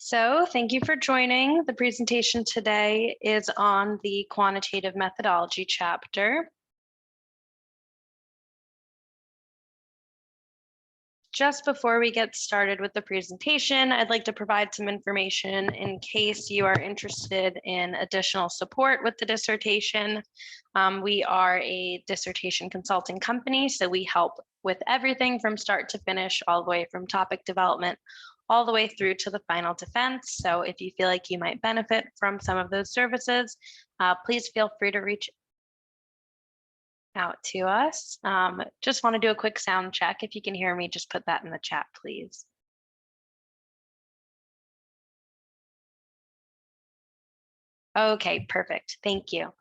So thank you for joining. The presentation today is on the quantitative methodology chapter. Just before we get started with the presentation, I'd like to provide some information in case you are interested in additional support with the dissertation. We are a dissertation consulting company, so we help with everything from start to finish, all the way from topic development all the way through to the final defense. So if you feel like you might benefit from some of those services, please feel free to reach out to us. Just want to do a quick sound check. If you can hear me, just put that in the chat, please. Okay, perfect. Thank you.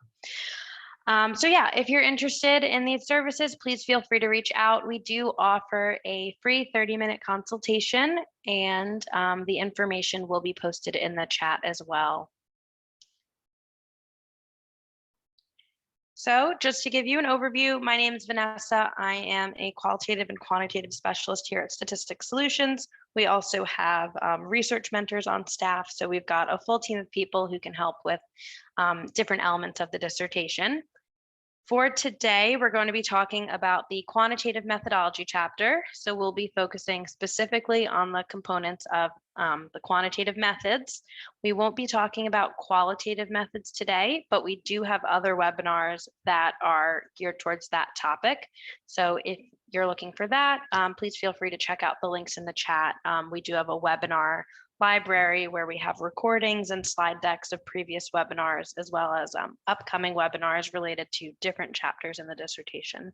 So yeah, if you're interested in these services, please feel free to reach out. We do offer a free 30-minute consultation, and the information will be posted in the chat as well. So just to give you an overview, my name is Vanessa. I am a qualitative and quantitative specialist here at Statistics Solutions. We also have research mentors on staff. So we've got a full team of people who can help with different elements of the dissertation. For today, we're going to be talking about the quantitative methodology chapter. So we'll be focusing specifically on the components of the quantitative methods. We won't be talking about qualitative methods today, but we do have other webinars that are geared towards that topic. So if you're looking for that, please feel free to check out the links in the chat. We do have a webinar library where we have recordings and slide decks of previous webinars, as well as upcoming webinars related to different chapters in the dissertation.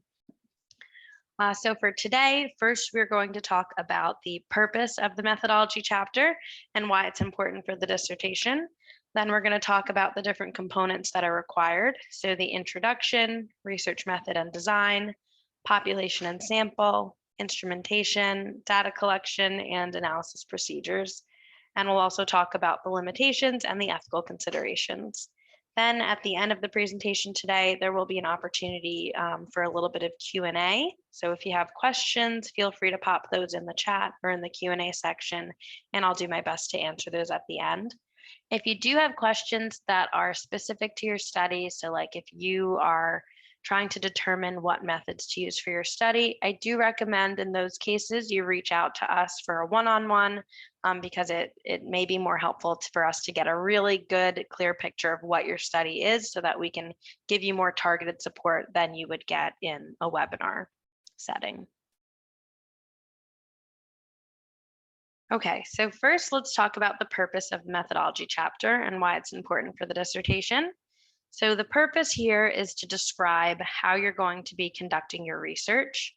So for today, first, we're going to talk about the purpose of the methodology chapter and why it's important for the dissertation. Then we're going to talk about the different components that are required. So the introduction, research method and design, population and sample, instrumentation, data collection, and analysis procedures. And we'll also talk about the limitations and the ethical considerations. Then at the end of the presentation today, there will be an opportunity for a little bit of Q&A. So if you have questions, feel free to pop those in the chat or in the Q&A section, and I'll do my best to answer those at the end. If you do have questions that are specific to your study, so like if you are trying to determine what methods to use for your study, I do recommend in those cases you reach out to us for a one-on-one because it may be more helpful for us to get a really good, clear picture of what your study is so that we can give you more targeted support than you would get in a webinar setting. Okay, so first let's talk about the purpose of the methodology chapter and why it's important for the dissertation. So the purpose here is to describe how you're going to be conducting your research.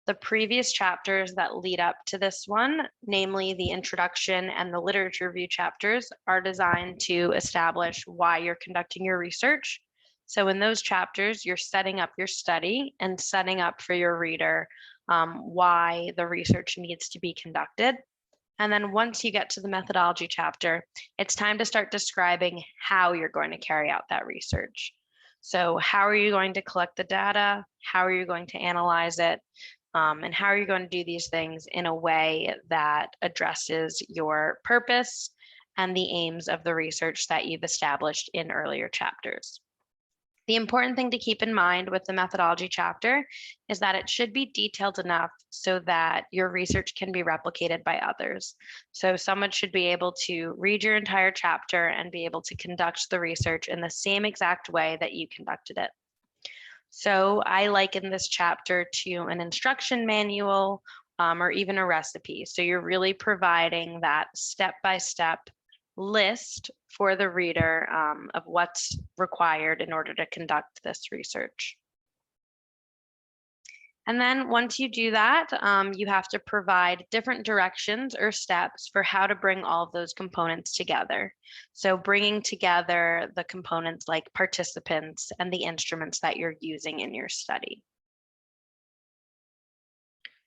The previous chapters that lead up to this one, namely the introduction and the literature review chapters, are designed to establish why you're conducting your research. So in those chapters, you're setting up your study and setting up for your reader why the research needs to be conducted. And then once you get to the methodology chapter, it's time to start describing how you're going to carry out that research. So how are you going to collect the data? How are you going to analyze it? And how are you going to do these things in a way that addresses your purpose and the aims of the research that you've established in earlier chapters? The important thing to keep in mind with the methodology chapter is that it should be detailed enough so that your research can be replicated by others. So someone should be able to read your entire chapter and be able to conduct the research in the same exact way that you conducted it. So I liken this chapter to an instruction manual or even a recipe. So you're really providing that step-by-step list for the reader of what's required in order to conduct this research. And then once you do that, you have to provide different directions or steps for how to bring all of those components together. So bringing together the components like participants and the instruments that you're using in your study.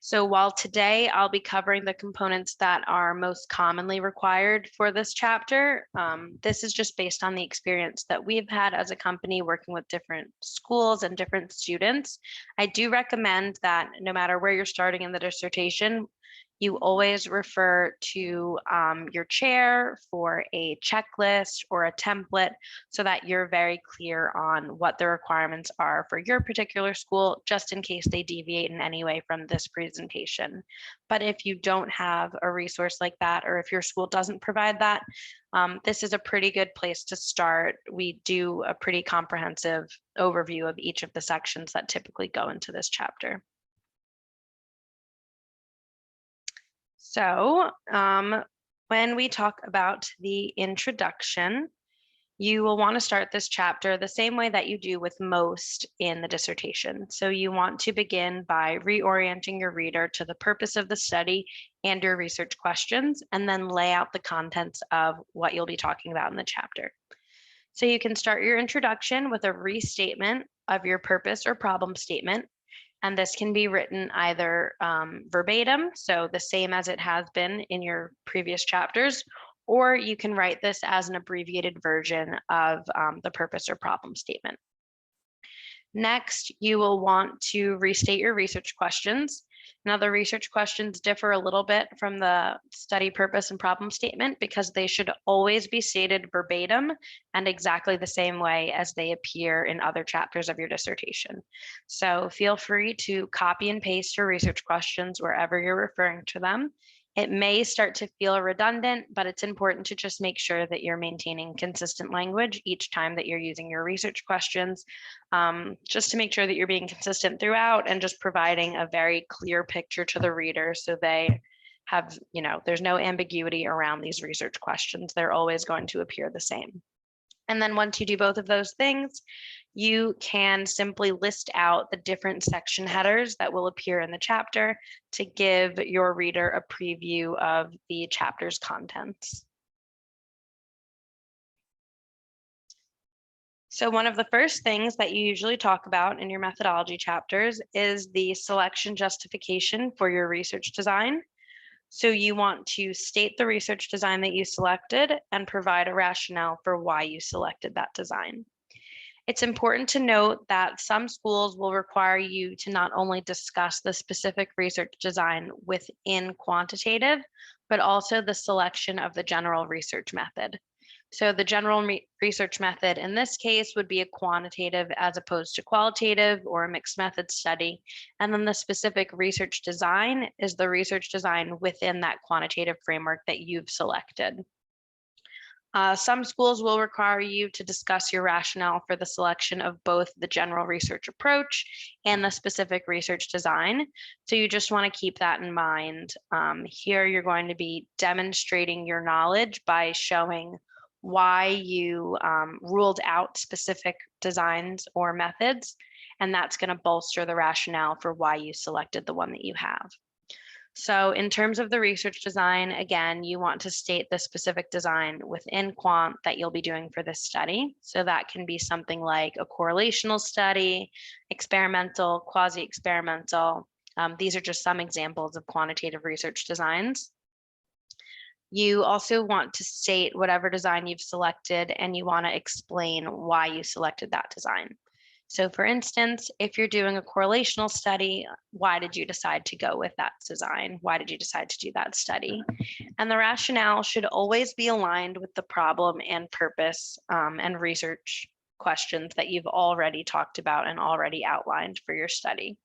So while today I'll be covering the components that are most commonly required for this chapter, this is just based on the experience that we've had as a company working with different schools and different students. I do recommend that no matter where you're starting in the dissertation, You always refer to your chair for a checklist or a template so that you're very clear on what the requirements are for your particular school, just in case they deviate in any way from this presentation. But if you don't have a resource like that, or if your school doesn't provide that, this is a pretty good place to start. We do a pretty comprehensive overview of each of the sections that typically go into this chapter. So when we talk about the introduction, you will want to start this chapter the same way that you do with most in the dissertation. So you want to begin by reorienting your reader to the purpose of the study and your research questions, and then lay out the contents of what you'll be talking about in the chapter. So you can start your introduction with a restatement of your purpose or problem statement. And this can be written either verbatim, so the same as it has been in your previous chapters, or you can write this as an abbreviated version of the purpose or problem statement. Next, you will want to restate your research questions. Now, the research questions differ a little bit from the study purpose and problem statement because they should always be stated verbatim and exactly the same way as they appear in other chapters of your dissertation. So feel free to copy and paste your research questions wherever you're referring to them. It may start to feel redundant, but it's important to just make sure that you're maintaining consistent language each time that you're using your research questions, just to make sure that you're being consistent throughout and just providing a very clear picture to the reader so they have, there's no ambiguity around these research questions. They're always going to appear the same. And then once you do both of those things, you can simply list out the different section headers that will appear in the chapter to give your reader a preview of the chapter's contents. So one of the first things that you usually talk about in your methodology chapters is the selection justification for your research design. So you want to state the research design that you selected and provide a rationale for why you selected that design. It's important to note that some schools will require you to not only discuss the specific research design within quantitative, but also the selection of the general research method. So the general research method in this case would be a quantitative as opposed to qualitative or a mixed method study. And then the specific research design is the research design within that quantitative framework that you've selected. Some schools will require you to discuss your rationale for the selection of both the general research approach and the specific research design. So you just want to keep that in mind. Here you're going to be demonstrating your knowledge by showing why you ruled out specific designs or methods, and that's going to bolster the rationale for why you selected the one that you have. So in terms of the research design, again, you want to state the specific design within quant that you'll be doing for this study. So that can be something like a correlational study, experimental, quasi-experimental. These are just some examples of quantitative research designs. You also want to state whatever design you've selected, and you want to explain why you selected that design. So for instance, if you're doing a correlational study, why did you decide to go with that design? Why did you decide to do that study? And the rationale should always be aligned with the problem and purpose and research questions that you've already talked about and already outlined for your study.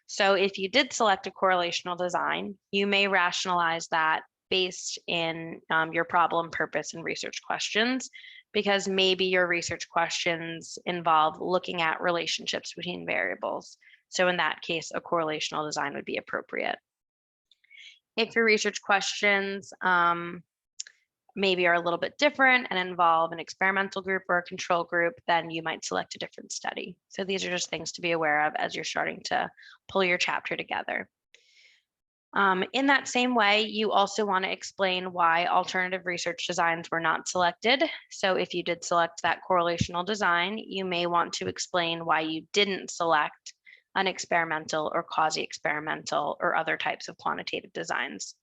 So if you did select a correlational design, you may rationalize that based in your problem, purpose, and research questions, because maybe your research questions involve looking at relationships between variables. So in that case, a correlational design would be appropriate. If your research questions maybe are a little bit different and involve an experimental group or a control group, then you might select a different study. So these are just things to be aware of as you're starting to pull your chapter together. In that same way, you also want to explain why alternative research designs were not selected. So if you did select that correlational design, you may want to explain why you didn't select an experimental or quasi-experimental or other types of quantitative designs.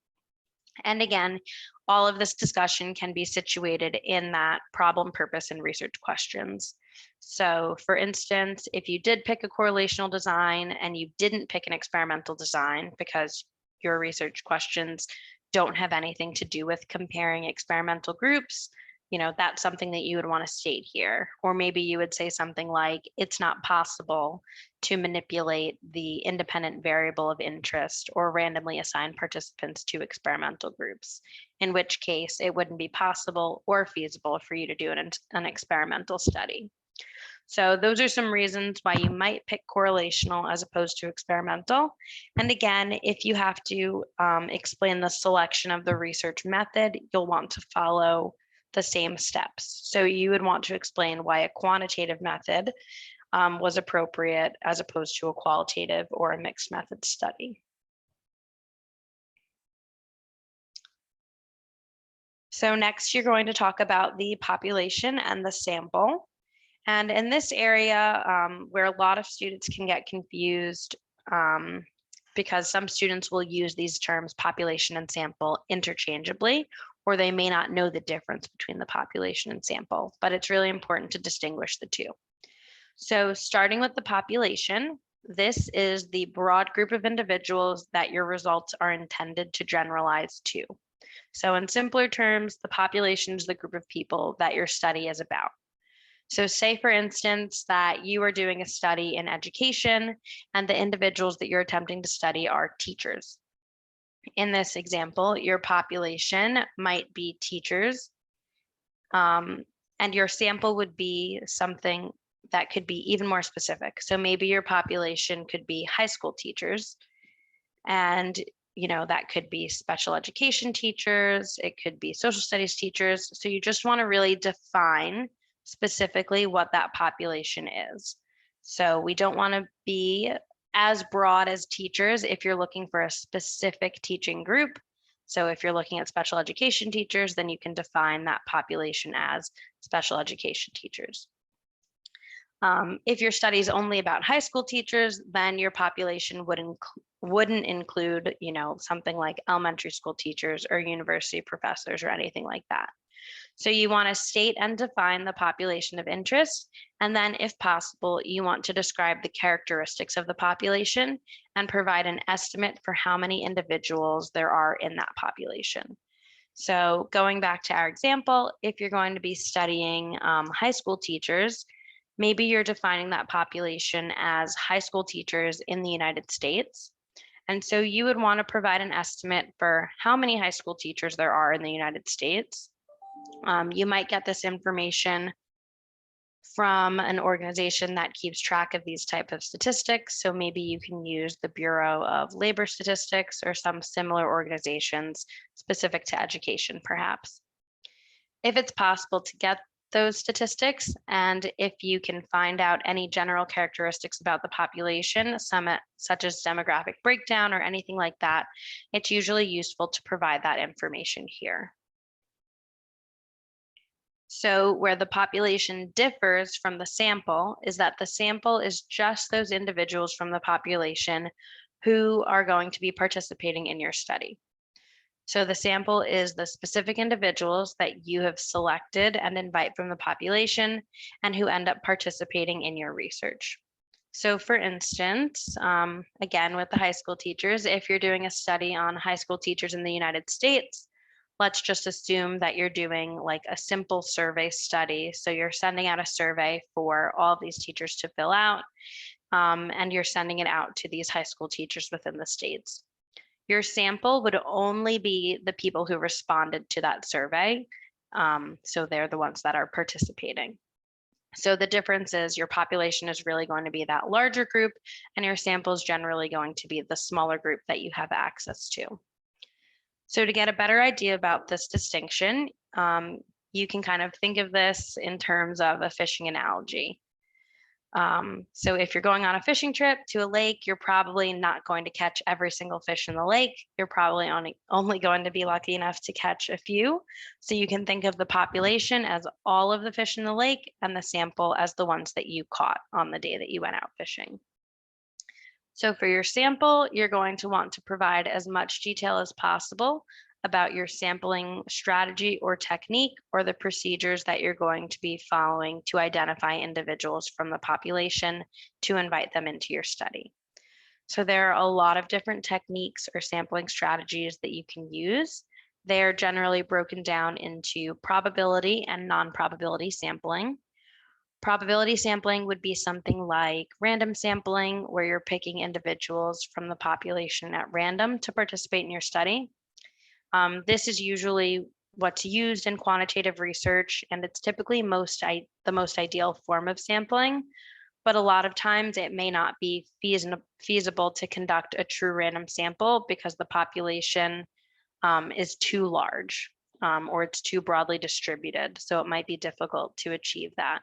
And again, all of this discussion can be situated in that problem, purpose, and research questions. So for instance, if you did pick a correlational design and you didn't pick an experimental design because your research questions don't have anything to do with comparing experimental groups, that's something that you would want to state here. Or maybe you would say something like, it's not possible to manipulate the independent variable of interest or randomly assign participants to experimental groups, in which case it wouldn't be possible or feasible for you to do an experimental study. So those are some reasons why you might pick correlational as opposed to experimental. And again, if you have to explain the selection of the research method, you'll want to follow the same steps. So you would want to explain why a quantitative method was appropriate as opposed to a qualitative or a mixed method study. So next, you're going to talk about the population and the sample. And in this area, where a lot of students can get confused, because some students will use these terms population and sample interchangeably, or they may not know the difference between the population and sample, but it's really important to distinguish the two. So starting with the population, this is the broad group of individuals that your results are intended to generalize to. So in simpler terms, the population is the group of people that your study is about. So say, for instance, that you are doing a study in education and the individuals that you're attempting to study are teachers. In this example, your population might be teachers, and your sample would be something that could be even more specific. So maybe your population could be high school teachers, and that could be special education teachers, it could be social studies teachers. So you just want to really define specifically what that population is. So we don't want to be as broad as teachers if you're looking for a specific teaching group. So if you're looking at special education teachers, then you can define that population as special education teachers. If your study is only about high school teachers, then your population wouldn't include, something like elementary school teachers or university professors or anything like that. So you want to state and define the population of interest, and then if possible, you want to describe the characteristics of the population and provide an estimate for how many individuals there are in that population. So going back to our example, if you're going to be studying high school teachers, maybe you're defining that population as high school teachers in the United States. And so you would want to provide an estimate for how many high school teachers there are in the United States. You might get this information from an organization that keeps track of these type of statistics. So maybe you can use the Bureau of Labor Statistics or some similar organizations specific to education, perhaps. If it's possible to get those statistics, and if you can find out any general characteristics about the population, such as demographic breakdown or anything like that, it's usually useful to provide that information here. So where the population differs from the sample is that the sample is just those individuals from the population who are going to be participating in your study. So the sample is the specific individuals that you have selected and invite from the population and who end up participating in your research. So for instance, again, with the high school teachers, if you're doing a study on high school teachers in the United States, let's just assume that you're doing like a simple survey study. So you're sending out a survey for all of these teachers to fill out, and you're sending it out to these high school teachers within the states. Your sample would only be the people who responded to that survey. So they're the ones that are participating. So the difference is your population is really going to be that larger group, and your sample is generally going to be the smaller group that you have access to. So to get a better idea about this distinction, you can kind of think of this in terms of a fishing analogy. So if you're going on a fishing trip to a lake, you're probably not going to catch every single fish in the lake. You're probably only going to be lucky enough to catch a few. So you can think of the population as all of the fish in the lake and the sample as the ones that you caught on the day that you went out fishing. So for your sample, you're going to want to provide as much detail as possible about your sampling strategy or technique or the procedures that you're going to be following to identify individuals from the population to invite them into your study. So there are a lot of different techniques or sampling strategies that you can use. They are generally broken down into probability and non-probability sampling. Probability sampling would be something like random sampling, where you're picking individuals from the population at random to participate in your study. This is usually what's used in quantitative research, and it's typically the most ideal form of sampling, but a lot of times it may not be feasible to conduct a true random sample because the population is too large, or it's too broadly distributed. So it might be difficult to achieve that.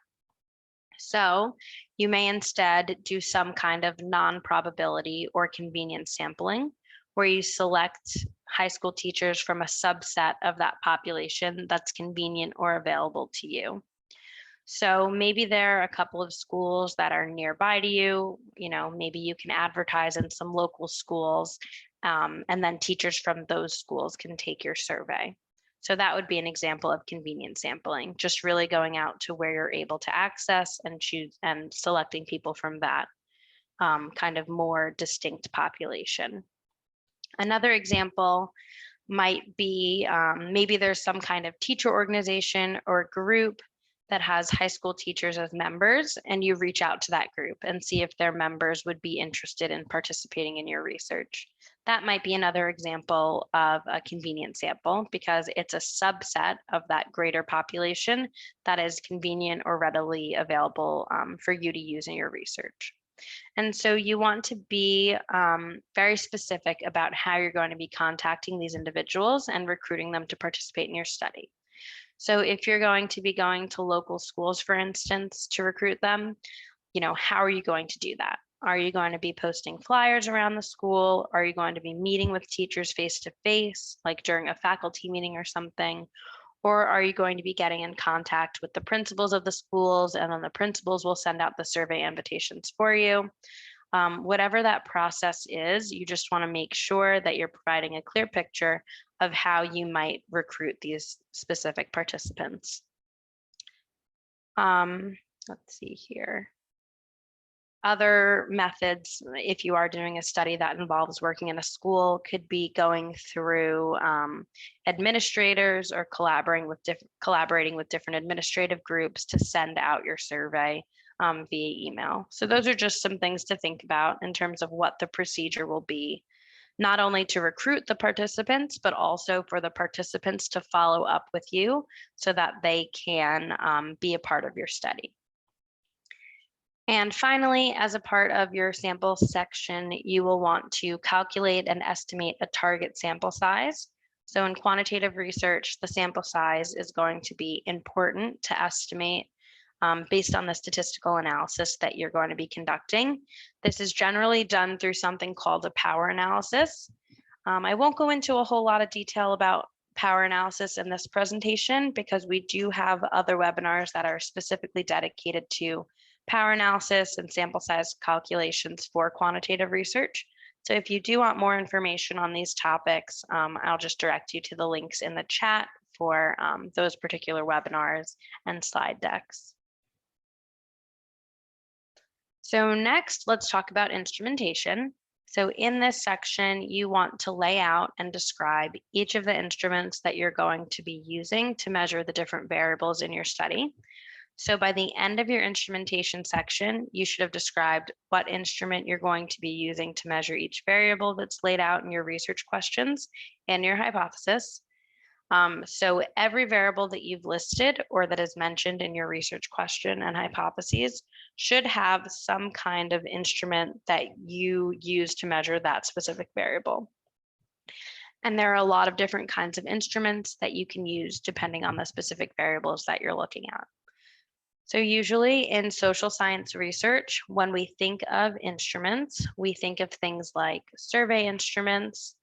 So you may instead do some kind of non-probability or convenience sampling, where you select high school teachers from a subset of that population that's convenient or available to you. So maybe there are a couple of schools that are nearby to you. Maybe you can advertise in some local schools, and then teachers from those schools can take your survey. So that would be an example of convenient sampling, just really going out to where you're able to access and choose and selecting people from that kind of more distinct population. Another example might be maybe there's some kind of teacher organization or group that has high school teachers as members, and you reach out to that group and see if their members would be interested in participating in your research. That might be another example of a convenient sample because it's a subset of that greater population that is convenient or readily available for you to use in your research. And so you want to be very specific about how you're going to be contacting these individuals and recruiting them to participate in your study. So if you're going to be going to local schools, for instance, to recruit them, how are you going to do that? Are you going to be posting flyers around the school? Are you going to be meeting with teachers face to face, like during a faculty meeting or something? Or are you going to be getting in contact with the principals of the schools, and then the principals will send out the survey invitations for you? Whatever that process is, you just want to make sure that you're providing a clear picture of how you might recruit these specific participants. Let's see here. Other methods, if you are doing a study that involves working in a school, could be going through administrators or collaborating with different administrative groups to send out your survey via email. So those are just some things to think about in terms of what the procedure will be, not only to recruit the participants, but also for the participants to follow up with you so that they can be a part of your study. And finally, as a part of your sample section, you will want to calculate and estimate a target sample size. So in quantitative research, the sample size is going to be important to estimate based on the statistical analysis that you're going to be conducting. This is generally done through something called a power analysis. I won't go into a whole lot of detail about power analysis in this presentation because we do have other webinars that are specifically dedicated to power analysis and sample size calculations for quantitative research. So if you do want more information on these topics, I'll just direct you to the links in the chat for those particular webinars and slide decks. So next, let's talk about instrumentation. So in this section, you want to lay out and describe each of the instruments that you're going to be using to measure the different variables in your study. So by the end of your instrumentation section, you should have described what instrument you're going to be using to measure each variable that's laid out in your research questions and your hypothesis. So every variable that you've listed or that is mentioned in your research question and hypotheses should have some kind of instrument that you use to measure that specific variable. And there are a lot of different kinds of instruments that you can use depending on the specific variables that you're looking at. So usually in social science research, when we think of instruments, we think of things like survey instruments.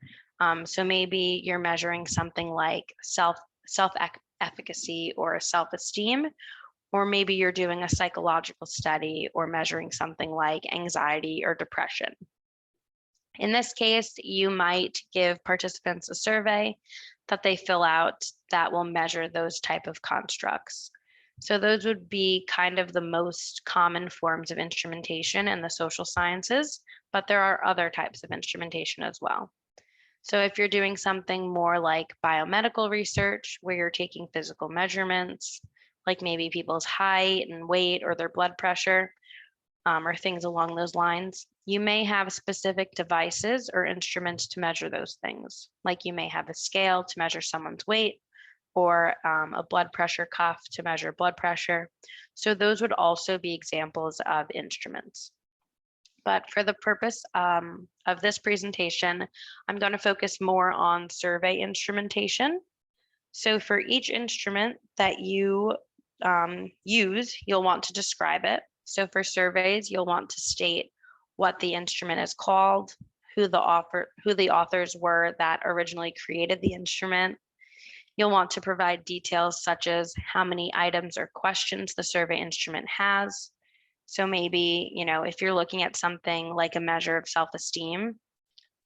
So maybe you're measuring something like self-efficacy or self-esteem, or maybe you're doing a psychological study or measuring something like anxiety or depression. In this case, you might give participants a survey that they fill out that will measure those type of constructs. So those would be kind of the most common forms of instrumentation in the social sciences, but there are other types of instrumentation as well. So if you're doing something more like biomedical research, where you're taking physical measurements, like maybe people's height and weight or their blood pressure, or things along those lines, you may have specific devices or instruments to measure those things. Like you may have a scale to measure someone's weight, or a blood pressure cuff to measure blood pressure. So those would also be examples of instruments. But for the purpose of this presentation, I'm going to focus more on survey instrumentation. So for each instrument that you use, you'll want to describe it. So for surveys, you'll want to state what the instrument is called, who the authors were that originally created the instrument. You'll want to provide details such as how many items or questions the survey instrument has. So maybe, if you're looking at something like a measure of self-esteem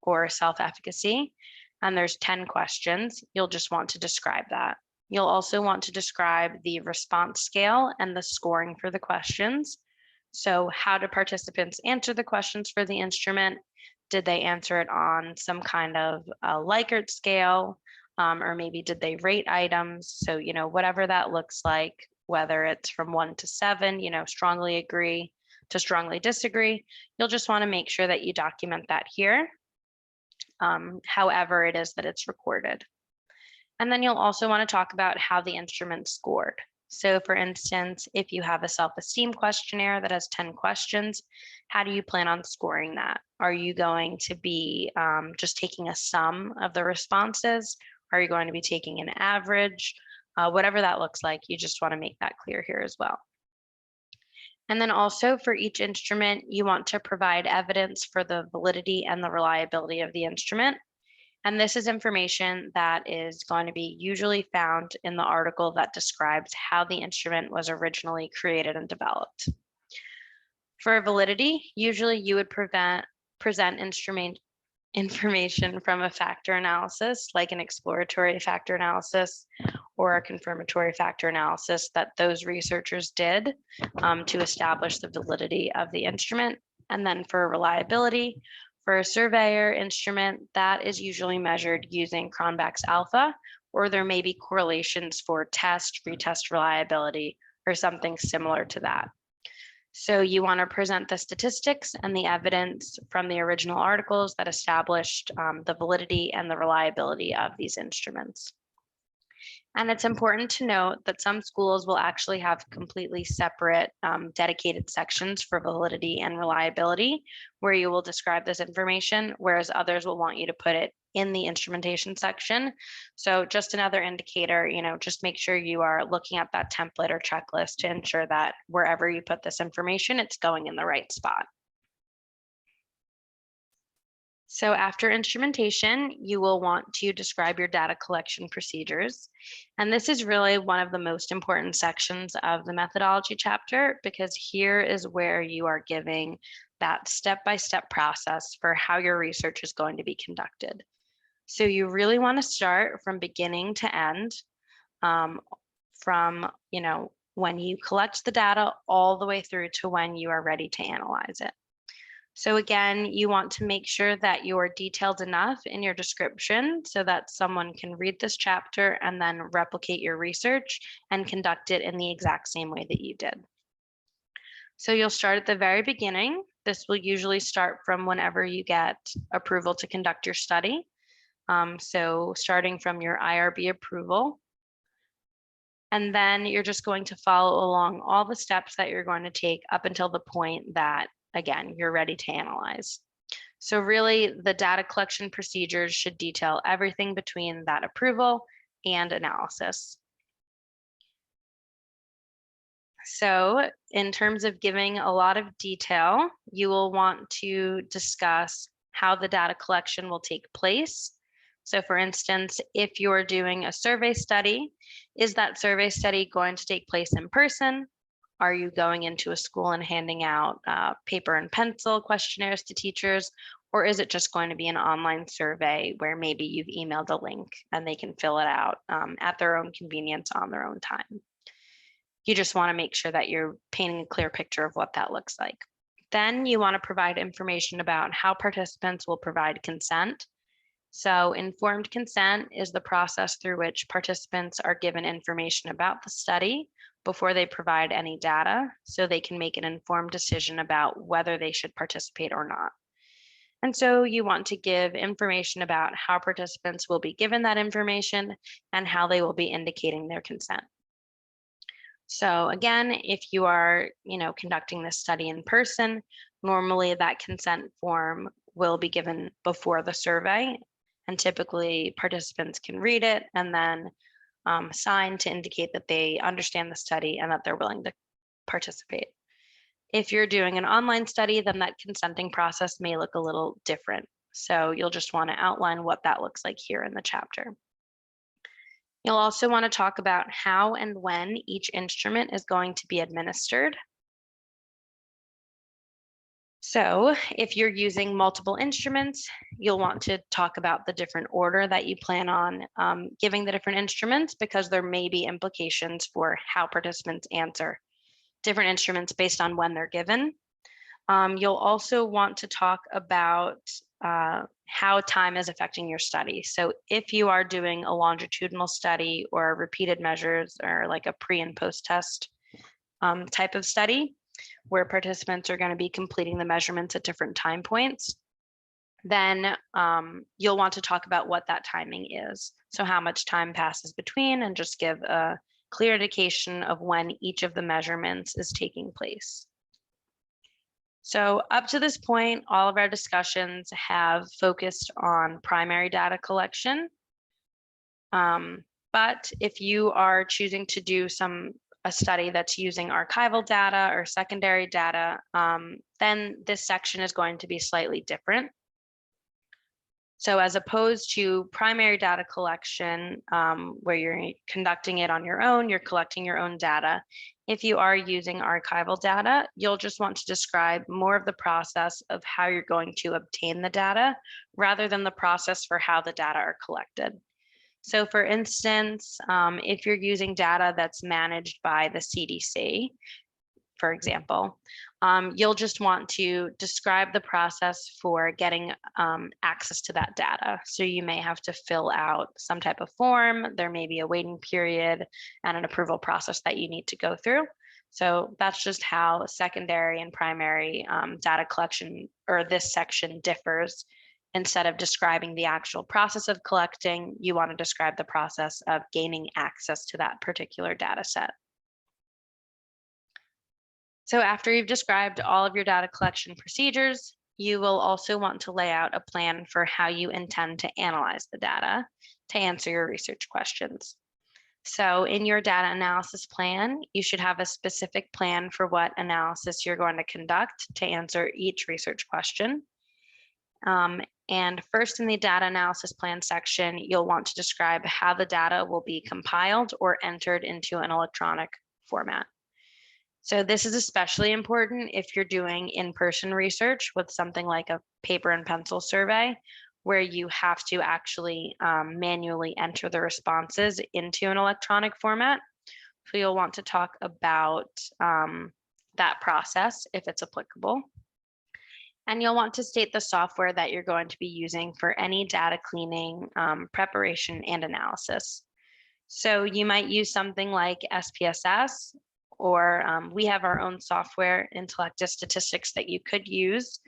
or self-efficacy, and there's 10 questions, you'll just want to describe that. You'll also want to describe the response scale and the scoring for the questions. So how do participants answer the questions for the instrument? Did they answer it on some kind of Likert scale? Or maybe did they rate items? So, whatever that looks like, whether it's from 1 to 7, strongly agree to strongly disagree, you'll just want to make sure that you document that here, however it is that it's recorded. And then you'll also want to talk about how the instrument scored. So for instance, if you have a self-esteem questionnaire that has 10 questions, how do you plan on scoring that? Are you going to be just taking a sum of the responses? Are you going to be taking an average? Whatever that looks like, you just want to make that clear here as well. And then also for each instrument, you want to provide evidence for the validity and the reliability of the instrument. And this is information that is going to be usually found in the article that describes how the instrument was originally created and developed. For validity, usually you would present information from a factor analysis, like an exploratory factor analysis or a confirmatory factor analysis that those researchers did to establish the validity of the instrument. And then for reliability, for a surveyor instrument, that is usually measured using Cronbach's alpha, or there may be correlations for test, retest reliability, or something similar to that. So you want to present the statistics and the evidence from the original articles that established the validity and the reliability of these instruments. And it's important to note that some schools will actually have completely separate dedicated sections for validity and reliability, where you will describe this information, whereas others will want you to put it in the instrumentation section. So just another indicator, just make sure you are looking at that template or checklist to ensure that wherever you put this information, it's going in the right spot. So after instrumentation, you will want to describe your data collection procedures. And this is really one of the most important sections of the methodology chapter, because here is where you are giving that step-by-step process for how your research is going to be conducted. So you really want to start from beginning to end, from when you collect the data all the way through to when you are ready to analyze it. So again, you want to make sure that you're detailed enough in your description so that someone can read this chapter and then replicate your research and conduct it in the exact same way that you did. So you'll start at the very beginning. This will usually start from whenever you get approval to conduct your study. So starting from your IRB approval. And then you're just going to follow along all the steps that you're going to take up until the point that, again, you're ready to analyze. So really, the data collection procedures should detail everything between that approval and analysis. So in terms of giving a lot of detail, you will want to discuss how the data collection will take place. So for instance, if you're doing a survey study, is that survey study going to take place in person? Are you going into a school and handing out paper and pencil questionnaires to teachers? Or is it just going to be an online survey where maybe you've emailed a link and they can fill it out at their own convenience on their own time? You just want to make sure that you're painting a clear picture of what that looks like. Then you want to provide information about how participants will provide consent. So informed consent is the process through which participants are given information about the study before they provide any data, so they can make an informed decision about whether they should participate or not. And so you want to give information about how participants will be given that information and how they will be indicating their consent. So again, if you are, conducting this study in person, normally that consent form will be given before the survey, and typically participants can read it and then sign to indicate that they understand the study and that they're willing to participate. If you're doing an online study, then that consenting process may look a little different. So you'll just want to outline what that looks like here in the chapter. You'll also want to talk about how and when each instrument is going to be administered. So if you're using multiple instruments, you'll want to talk about the different order that you plan on giving the different instruments, because there may be implications for how participants answer different instruments based on when they're given. You'll also want to talk about how time is affecting your study. So if you are doing a longitudinal study or repeated measures, or like a pre and post test type of study, where participants are going to be completing the measurements at different time points, then you'll want to talk about what that timing is. So how much time passes between, and just give a clear indication of when each of the measurements is taking place. So up to this point, all of our discussions have focused on primary data collection. But if you are choosing to do a study that's using archival data or secondary data, then this section is going to be slightly different. So as opposed to primary data collection, where you're conducting it on your own, you're collecting your own data. If you are using archival data, you'll just want to describe more of the process of how you're going to obtain the data, rather than the process for how the data are collected. So for instance, if you're using data that's managed by the CDC, for example, you'll just want to describe the process for getting access to that data. So you may have to fill out some type of form. There may be a waiting period and an approval process that you need to go through. So that's just how secondary and primary data collection, or this section, differs. Instead of describing the actual process of collecting, you want to describe the process of gaining access to that particular data set. So after you've described all of your data collection procedures, you will also want to lay out a plan for how you intend to analyze the data to answer your research questions. So in your data analysis plan, you should have a specific plan for what analysis you're going to conduct to answer each research question. And first, in the data analysis plan section, you'll want to describe how the data will be compiled or entered into an electronic format. So this is especially important if you're doing in-person research with something like a paper and pencil survey, where you have to actually manually enter the responses into an electronic format. So you'll want to talk about that process if it's applicable. And you'll want to state the software that you're going to be using for any data cleaning, preparation, and analysis. So you might use something like SPSS, or we have our own software, Intellectus Statistics, that you could use.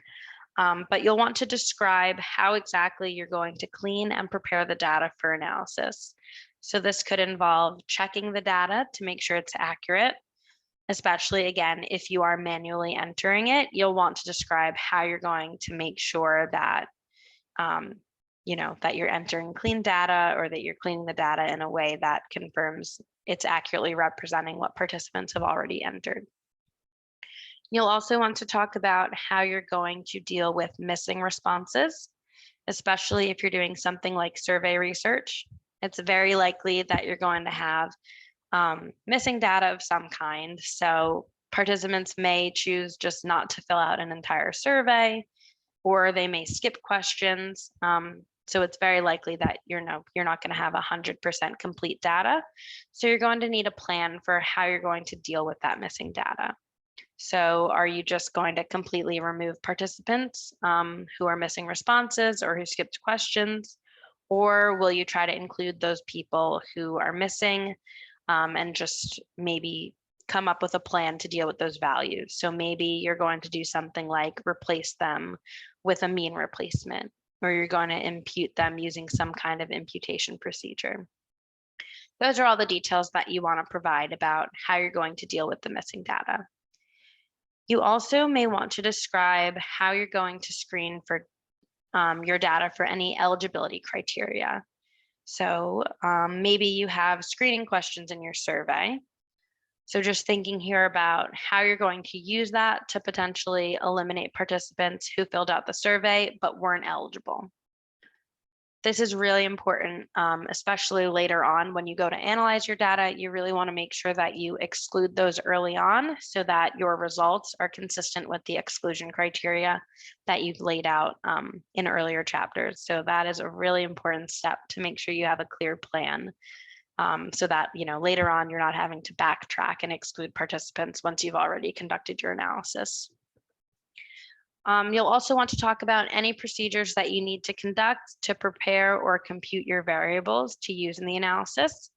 But you'll want to describe how exactly you're going to clean and prepare the data for analysis. So this could involve checking the data to make sure it's accurate. Especially, again, if you are manually entering it, you'll want to describe how you're going to make sure that, that you're entering clean data, or that you're cleaning the data in a way that confirms it's accurately representing what participants have already entered. You'll also want to talk about how you're going to deal with missing responses, especially if you're doing something like survey research. It's very likely that you're going to have missing data of some kind. So participants may choose just not to fill out an entire survey, or they may skip questions. So it's very likely that you're not going to have 100% complete data. So you're going to need a plan for how you're going to deal with that missing data. So are you just going to completely remove participants who are missing responses or who skipped questions? Or will you try to include those people who are missing and just maybe come up with a plan to deal with those values? So maybe you're going to do something like replace them with a mean replacement, or you're going to impute them using some kind of imputation procedure. Those are all the details that you want to provide about how you're going to deal with the missing data. You also may want to describe how you're going to screen for your data for any eligibility criteria. So maybe you have screening questions in your survey. So just thinking here about how you're going to use that to potentially eliminate participants who filled out the survey but weren't eligible. This is really important, especially later on when you go to analyze your data. You really want to make sure that you exclude those early on so that your results are consistent with the exclusion criteria that you've laid out in earlier chapters. So that is a really important step to make sure you have a clear plan so that later on you're not having to backtrack and exclude participants once you've already conducted your analysis. You'll also want to talk about any procedures that you need to conduct to prepare or compute your variables to use in the analysis.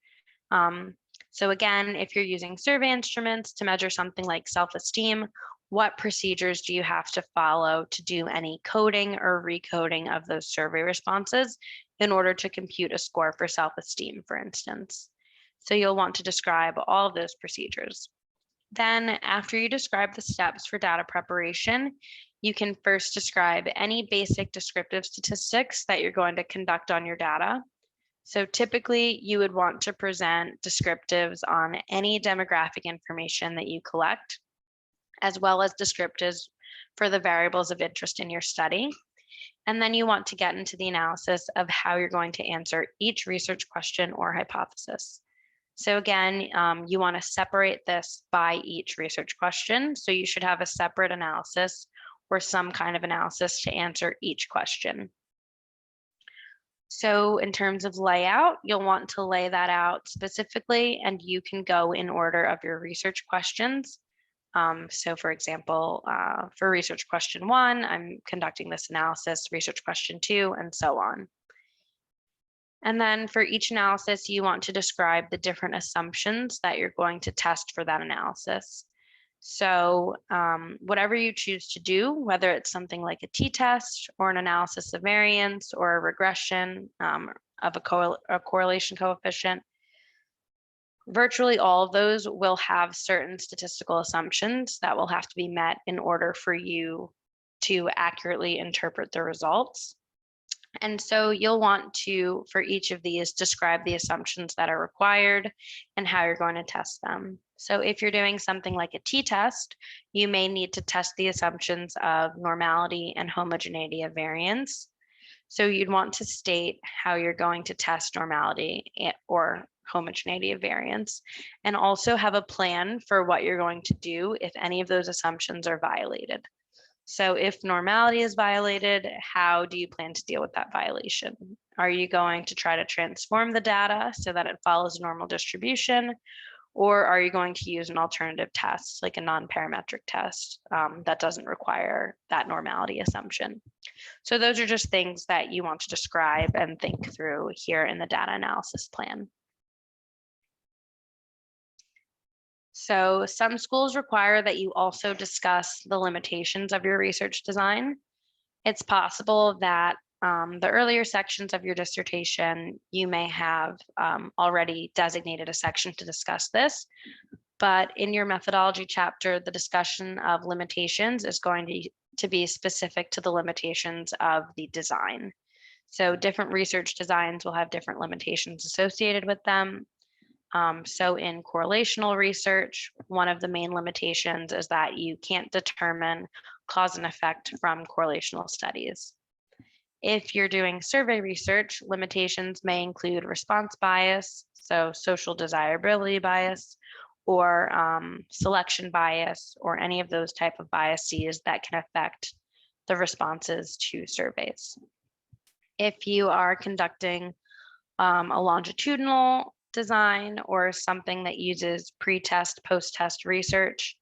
So again, if you're using survey instruments to measure something like self-esteem, what procedures do you have to follow to do any coding or recoding of those survey responses in order to compute a score for self-esteem, for instance? So you'll want to describe all of those procedures. Then after you describe the steps for data preparation, you can first describe any basic descriptive statistics that you're going to conduct on your data. So typically you would want to present descriptives on any demographic information that you collect, as well as descriptives for the variables of interest in your study. And then you want to get into the analysis of how you're going to answer each research question or hypothesis. So again, you want to separate this by each research question. So you should have a separate analysis or some kind of analysis to answer each question. So in terms of layout, you'll want to lay that out specifically, and you can go in order of your research questions. So for example, for research question 1, I'm conducting this analysis, research question 2, and so on. And then for each analysis, you want to describe the different assumptions that you're going to test for that analysis. So whatever you choose to do, whether it's something like a t-test or an analysis of variance or a regression of a correlation coefficient, virtually all of those will have certain statistical assumptions that will have to be met in order for you to accurately interpret the results. And so you'll want to, for each of these, describe the assumptions that are required and how you're going to test them. So if you're doing something like a t-test, you may need to test the assumptions of normality and homogeneity of variance. So you'd want to state how you're going to test normality or homogeneity of variance, and also have a plan for what you're going to do if any of those assumptions are violated. So if normality is violated, how do you plan to deal with that violation? Are you going to try to transform the data so that it follows normal distribution? Or are you going to use an alternative test, like a non-parametric test that doesn't require that normality assumption? So those are just things that you want to describe and think through here in the data analysis plan. So some schools require that you also discuss the limitations of your research design. It's possible that the earlier sections of your dissertation, you may have already designated a section to discuss this, but in your methodology chapter, the discussion of limitations is going to be specific to the limitations of the design. So different research designs will have different limitations associated with them. So in correlational research, one of the main limitations is that you can't determine cause and effect from correlational studies. If you're doing survey research, limitations may include response bias, so social desirability bias, or selection bias, or any of those type of biases that can affect the responses to surveys. If you are conducting a longitudinal design or something that uses pre-test, post-test research,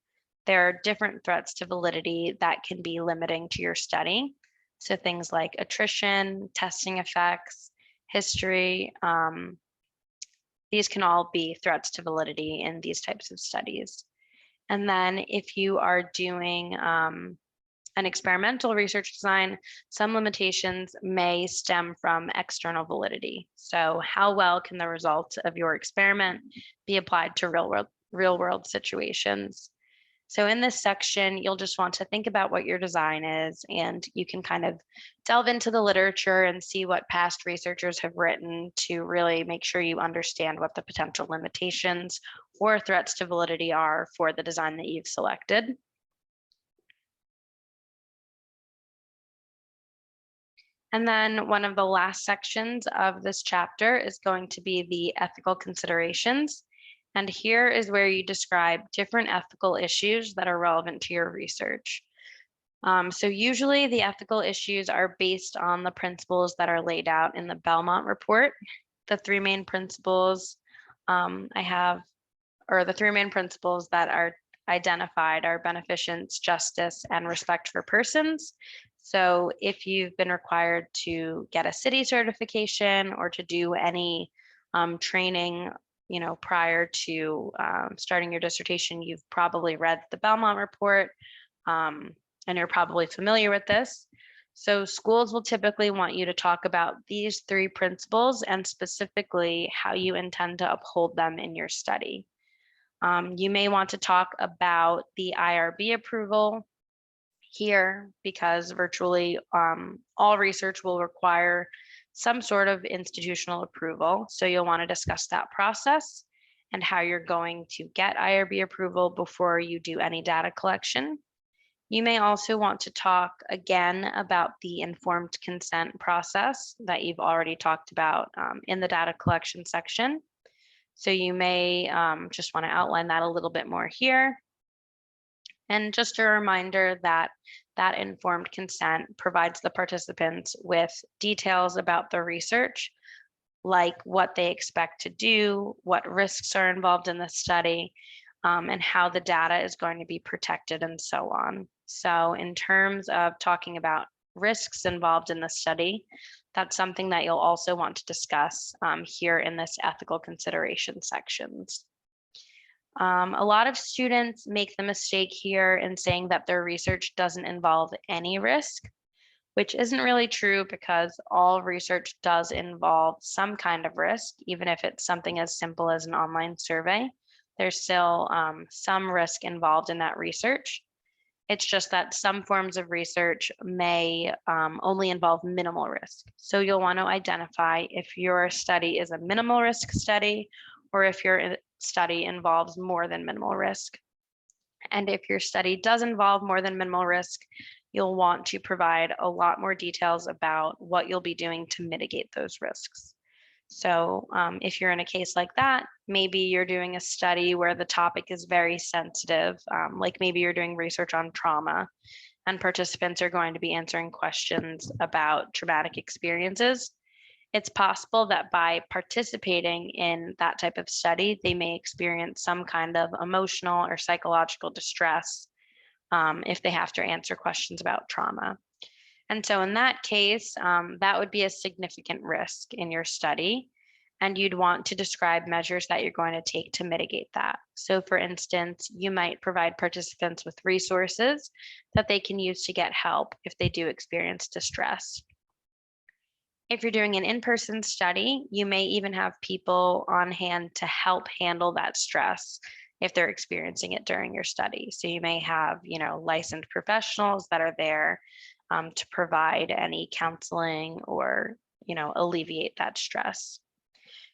there are different threats to validity that can be limiting to your study. So things like attrition, testing effects, history, these can all be threats to validity in these types of studies. And then if you are doing an experimental research design, some limitations may stem from external validity. So how well can the results of your experiment be applied to real world situations? So in this section, you'll just want to think about what your design is, and you can kind of delve into the literature and see what past researchers have written to really make sure you understand what the potential limitations or threats to validity are for the design that you've selected. And then one of the last sections of this chapter is going to be the ethical considerations. And here is where you describe different ethical issues that are relevant to your research. So usually the ethical issues are based on the principles that are laid out in the Belmont report. The three main principles the three main principles that are identified are beneficence, justice, and respect for persons. So if you've been required to get a city certification or to do any training, prior to starting your dissertation, you've probably read the Belmont report, and you're probably familiar with this. So schools will typically want you to talk about these three principles and specifically how you intend to uphold them in your study. You may want to talk about the IRB approval here because virtually all research will require some sort of institutional approval. So you'll want to discuss that process and how you're going to get IRB approval before you do any data collection. You may also want to talk again about the informed consent process that you've already talked about in the data collection section. So you may just want to outline that a little bit more here. And just a reminder that that informed consent provides the participants with details about the research, like what they expect to do, what risks are involved in the study, and how the data is going to be protected and so on. So in terms of talking about risks involved in the study, that's something that you'll also want to discuss here in this ethical consideration sections. A lot of students make the mistake here in saying that their research doesn't involve any risk, which isn't really true because all research does involve some kind of risk, even if it's something as simple as an online survey. There's still some risk involved in that research. It's just that some forms of research may only involve minimal risk. So you'll want to identify if your study is a minimal risk study or if your study involves more than minimal risk. And if your study does involve more than minimal risk, you'll want to provide a lot more details about what you'll be doing to mitigate those risks. So if you're in a case like that, maybe you're doing a study where the topic is very sensitive, like maybe you're doing research on trauma and participants are going to be answering questions about traumatic experiences. It's possible that by participating in that type of study, they may experience some kind of emotional or psychological distress if they have to answer questions about trauma. And so in that case, that would be a significant risk in your study. And you'd want to describe measures that you're going to take to mitigate that. So for instance, you might provide participants with resources that they can use to get help if they do experience distress. If you're doing an in-person study, you may even have people on hand to help handle that stress if they're experiencing it during your study. So you may have, licensed professionals that are there to provide any counseling or, alleviate that stress.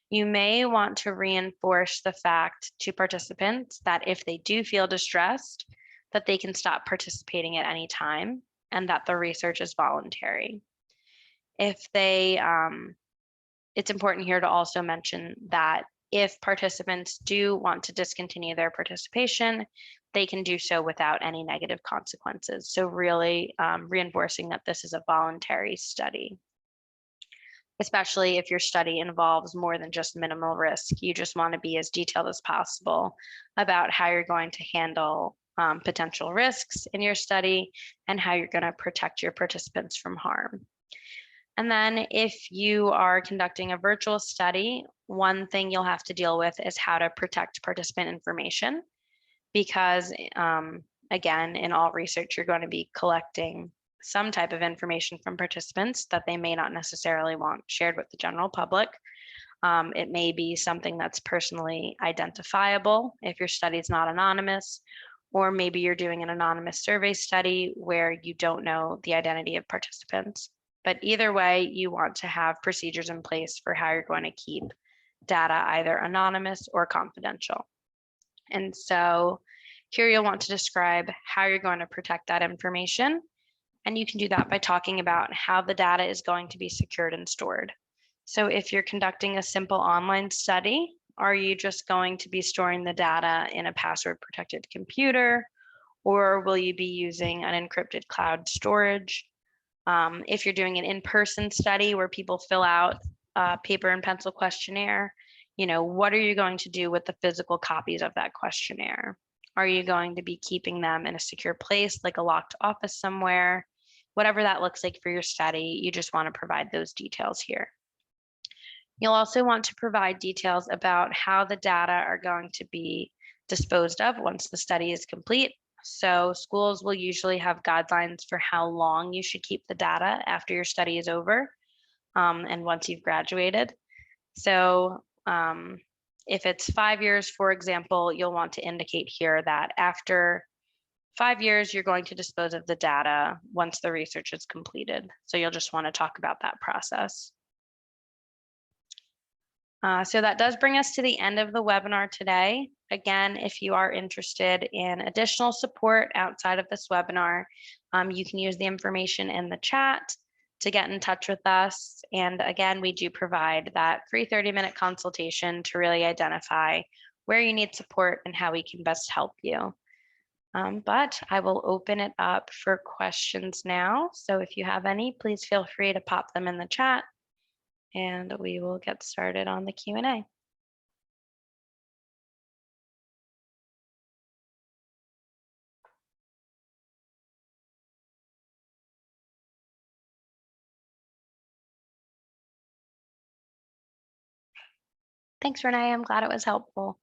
You may want to reinforce the fact to participants that if they do feel distressed, that they can stop participating at any time and that the research is voluntary. If they, it's important here to also mention that if participants do want to discontinue their participation, they can do so without any negative consequences. So really reinforcing that this is a voluntary study. especially if your study involves more than just minimal risk. You just want to be as detailed as possible about how you're going to handle potential risks in your study and how you're going to protect your participants from harm. And then if you are conducting a virtual study, one thing you'll have to deal with is how to protect participant information, because again, in all research, you're going to be collecting some type of information from participants that they may not necessarily want shared with the general public. It may be something that's personally identifiable if your study is not anonymous, or maybe you're doing an anonymous survey study where you don't know the identity of participants. But either way, you want to have procedures in place for how you're going to keep data either anonymous or confidential. And so here you'll want to describe how you're going to protect that information. And you can do that by talking about how the data is going to be secured and stored. So if you're conducting a simple online study, are you just going to be storing the data in a password protected computer, or will you be using an encrypted cloud storage? If you're doing an in-person study where people fill out a paper and pencil questionnaire, what are you going to do with the physical copies of that questionnaire? Are you going to be keeping them in a secure place, like a locked office somewhere? Whatever that looks like for your study, you just want to provide those details here. You'll also want to provide details about how the data are going to be disposed of once the study is complete. So schools will usually have guidelines for how long you should keep the data after your study is over and once you've graduated. So if it's 5 years, for example, you'll want to indicate here that after 5 years, you're going to dispose of the data once the research is completed. So you'll just want to talk about that process. So that does bring us to the end of the webinar today. Again, if you are interested in additional support outside of this webinar, you can use the information in the chat to get in touch with us. And again, we do provide that free 30-minute consultation to really identify where you need support and how we can best help you. But I will open it up for questions now. So if you have any, please feel free to pop them in the chat and we will get started on the Q&A. Thanks, Renee. I'm glad it was helpful.